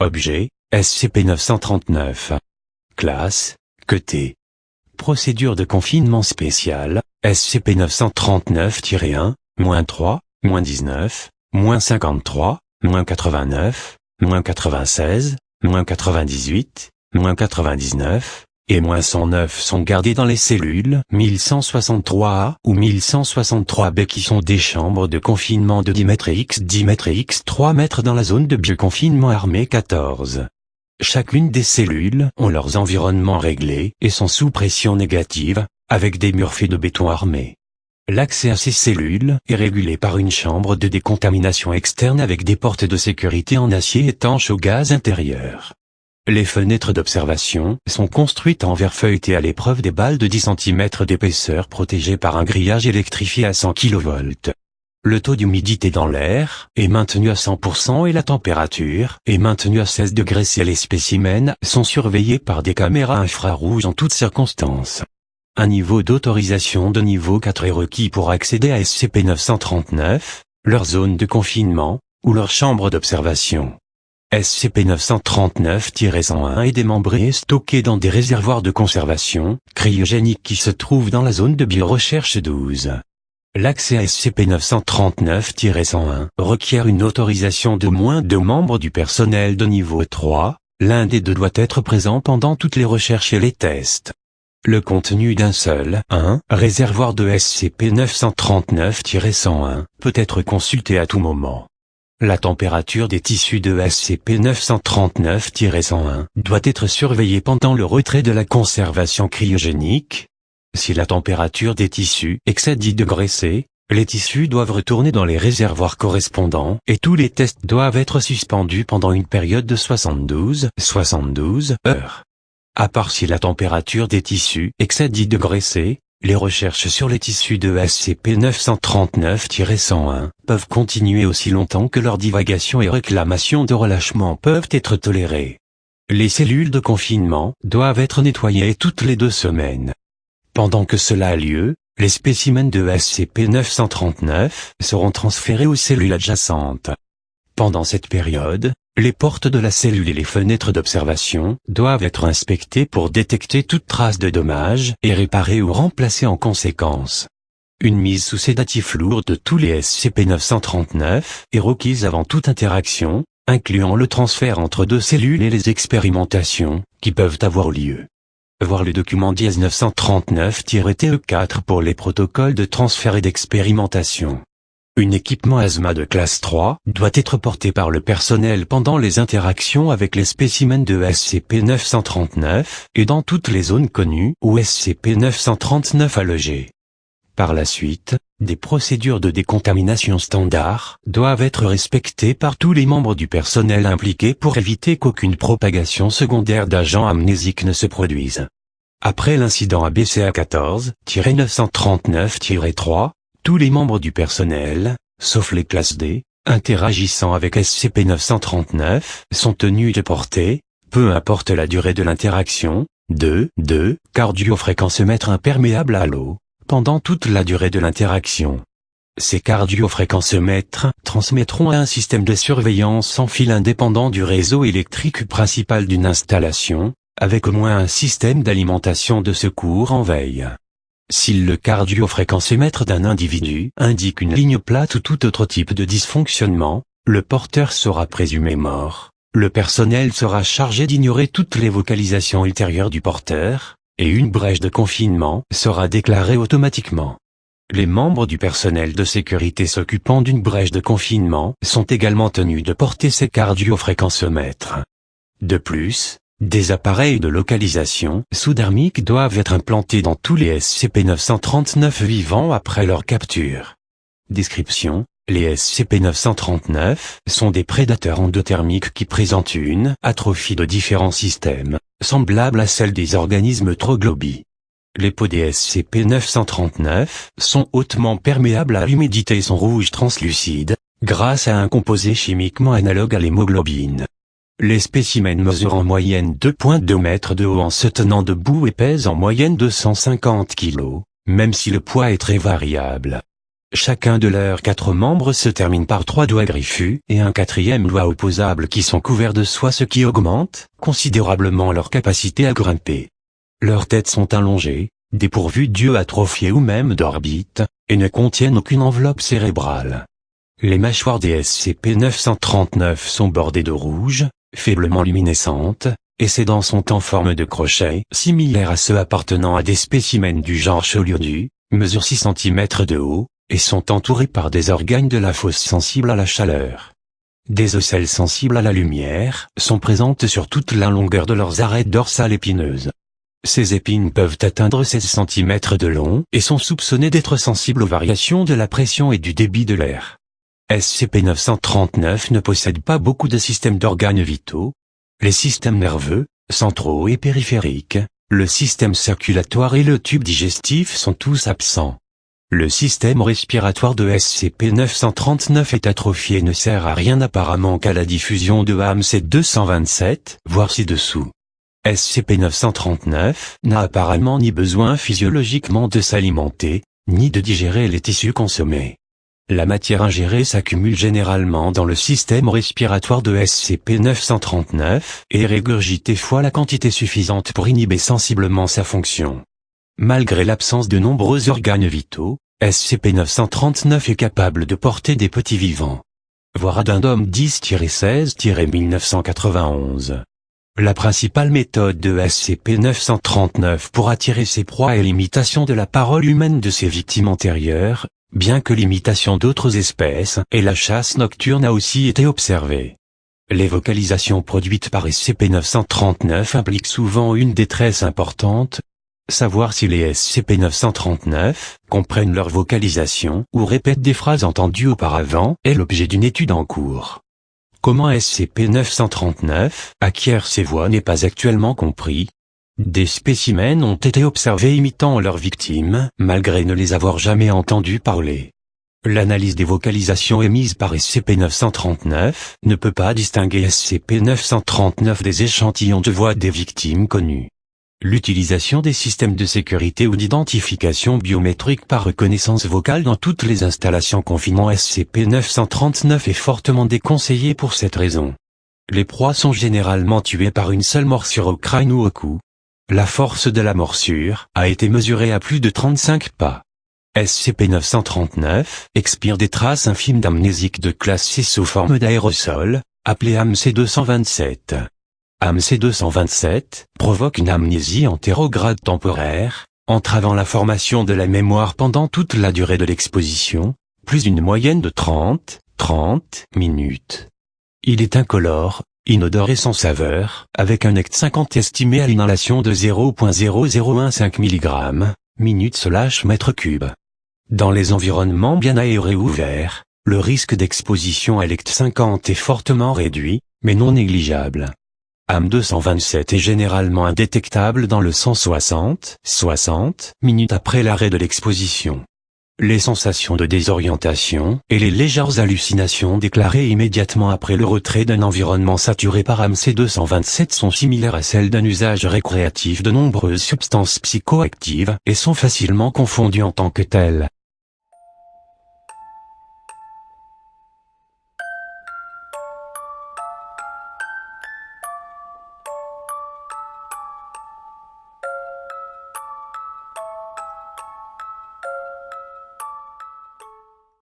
Objet, SCP-939. Classe, QT. Procédure de confinement spéciale, SCP-939-1, -3, -19, -53, -89, -96, -98, -99, et -109 sont gardés dans les cellules 1163A ou 1163B qui sont des chambres de confinement de 10 mètres x 10 mètres x 3 mètres dans la zone de bioconfinement armée 14. Chacune des cellules ont leurs environnements réglés et sont sous pression négative, avec des murs faits de béton armé. L'accès à ces cellules est régulé par une chambre de décontamination externe avec des portes de sécurité en acier étanche au gaz intérieur. Les fenêtres d'observation sont construites en verre feuilleté à l'épreuve des balles de 10 cm d'épaisseur protégées par un grillage électrifié à 100 kV. Le taux d'humidité dans l'air est maintenu à 100% et la température est maintenue à 16 degrés C. Les spécimens sont surveillés par des caméras infrarouges en toutes circonstances. Un niveau d'autorisation de niveau 4 est requis pour accéder à SCP-939, leur zone de confinement, ou leur chambre d'observation. SCP-939-101 est démembré et stocké dans des réservoirs de conservation cryogéniques qui se trouvent dans la zone de biorecherche 12. L'accès à SCP-939-101 requiert une autorisation d'au moins 2 membres du personnel de niveau 3, l'un des deux doit être présent pendant toutes les recherches et les tests. Le contenu d'un seul réservoir de SCP-939-101 peut être consulté à tout moment. La température des tissus de SCP-939-101 doit être surveillée pendant le retrait de la conservation cryogénique. Si la température des tissus excède 10 degrés C, les tissus doivent retourner dans les réservoirs correspondants et tous les tests doivent être suspendus pendant une période de 72 heures. À part si la température des tissus excède 10 degrés C, les recherches sur les tissus de SCP-939-101 peuvent continuer aussi longtemps que leurs divagations et réclamations de relâchement peuvent être tolérées. Les cellules de confinement doivent être nettoyées toutes les 2 semaines. Pendant que cela a lieu, les spécimens de SCP-939 seront transférés aux cellules adjacentes. Pendant cette période, les portes de la cellule et les fenêtres d'observation doivent être inspectées pour détecter toute trace de dommages et réparées ou remplacées en conséquence. Une mise sous sédatif lourd de tous les SCP-939 est requise avant toute interaction, incluant le transfert entre 2 cellules et les expérimentations qui peuvent avoir lieu. Voir le document dièse 939-TE4 pour les protocoles de transfert et d'expérimentation. Un équipement asthma de classe 3 doit être porté par le personnel pendant les interactions avec les spécimens de SCP-939 et dans toutes les zones connues où SCP-939 a logé. Par la suite, des procédures de décontamination standard doivent être respectées par tous les membres du personnel impliqués pour éviter qu'aucune propagation secondaire d'agents amnésiques ne se produise. Après l'incident ABCA 14-939-3, tous les membres du personnel, sauf les classes D, interagissant avec SCP-939, sont tenus de porter, peu importe la durée de l'interaction, 2 cardiofréquencemètres imperméables à l'eau, pendant toute la durée de l'interaction. Ces cardiofréquencemètres transmettront à un système de surveillance sans fil indépendant du réseau électrique principal d'une installation, avec au moins un système d'alimentation de secours en veille. Si le cardiofréquencemètre d'un individu indique une ligne plate ou tout autre type de dysfonctionnement, le porteur sera présumé mort. Le personnel sera chargé d'ignorer toutes les vocalisations ultérieures du porteur, et une brèche de confinement sera déclarée automatiquement. Les membres du personnel de sécurité s'occupant d'une brèche de confinement sont également tenus de porter ces cardiofréquencemètres. De plus, des appareils de localisation sous-dermique doivent être implantés dans tous les SCP-939 vivants après leur capture. Description: les SCP-939 sont des prédateurs endothermiques qui présentent une atrophie de différents systèmes, semblable à celle des organismes troglobies. Les peaux des SCP-939 sont hautement perméables à l'humidité et sont rouges translucides, grâce à un composé chimiquement analogue à l'hémoglobine. Les spécimens mesurent en moyenne 2,2 mètres de haut en se tenant debout et pèsent en moyenne 250 kg, même si le poids est très variable. Chacun de leurs 4 membres se termine par 3 doigts griffus et un 4e doigt opposable qui sont couverts de soie, ce qui augmente considérablement leur capacité à grimper. Leurs têtes sont allongées, dépourvues d'yeux atrophiés ou même d'orbite, et ne contiennent aucune enveloppe cérébrale. Les mâchoires des SCP-939 sont bordées de rouge, faiblement luminescentes, et ses dents sont en forme de crochet, similaires à ceux appartenant à des spécimens du genre Cholurdu, mesurent 6 cm de haut, et sont entourés par des organes de la fosse sensibles à la chaleur. Des ocelles sensibles à la lumière sont présentes sur toute la longueur de leurs arêtes dorsales épineuses. Ces épines peuvent atteindre 16 cm de long et sont soupçonnées d'être sensibles aux variations de la pression et du débit de l'air. SCP-939 ne possède pas beaucoup de systèmes d'organes vitaux. Les systèmes nerveux, centraux et périphériques, le système circulatoire et le tube digestif sont tous absents. Le système respiratoire de SCP-939 est atrophié et ne sert à rien apparemment qu'à la diffusion de AMC-227, voir ci-dessous. SCP-939 n'a apparemment ni besoin physiologiquement de s'alimenter, ni de digérer les tissus consommés. La matière ingérée s'accumule généralement dans le système respiratoire de SCP-939 et est régurgitée fois la quantité suffisante pour inhiber sensiblement sa fonction. Malgré l'absence de nombreux organes vitaux, SCP-939 est capable de porter des petits vivants. Voir Addendum 10-16-1991. La principale méthode de SCP-939 pour attirer ses proies est l'imitation de la parole humaine de ses victimes antérieures, bien que l'imitation d'autres espèces et la chasse nocturne a aussi été observée. Les vocalisations produites par SCP-939 impliquent souvent une détresse importante. Savoir si les SCP-939 comprennent leur vocalisation ou répètent des phrases entendues auparavant est l'objet d'une étude en cours. Comment SCP-939 acquiert ces voix n'est pas actuellement compris. Des spécimens ont été observés imitant leurs victimes, malgré ne les avoir jamais entendues parler. L'analyse des vocalisations émises par SCP-939 ne peut pas distinguer SCP-939 des échantillons de voix des victimes connues. L'utilisation des systèmes de sécurité ou d'identification biométrique par reconnaissance vocale dans toutes les installations confinant SCP-939 est fortement déconseillée pour cette raison. Les proies sont généralement tuées par une seule morsure au crâne ou au cou. La force de la morsure a été mesurée à plus de 35 pas. SCP-939 expire des traces infimes d'amnésique de classe 6 sous forme d'aérosol, appelé AMC-227. AMC-227 provoque une amnésie antérograde temporaire, entravant la formation de la mémoire pendant toute la durée de l'exposition, plus une moyenne de 30 minutes. Il est incolore, inodore et sans saveur, avec un ECT 50 estimé à l'inhalation de 0,0015 mg, minute/mètre cube. Dans les environnements bien aérés ou ouverts, le risque d'exposition à l'ECT 50 est fortement réduit, mais non négligeable. AM-227 est généralement indétectable dans le sang 60 minutes après l'arrêt de l'exposition. Les sensations de désorientation et les légères hallucinations déclarées immédiatement après le retrait d'un environnement saturé par AMC-227 sont similaires à celles d'un usage récréatif de nombreuses substances psychoactives et sont facilement confondues en tant que telles.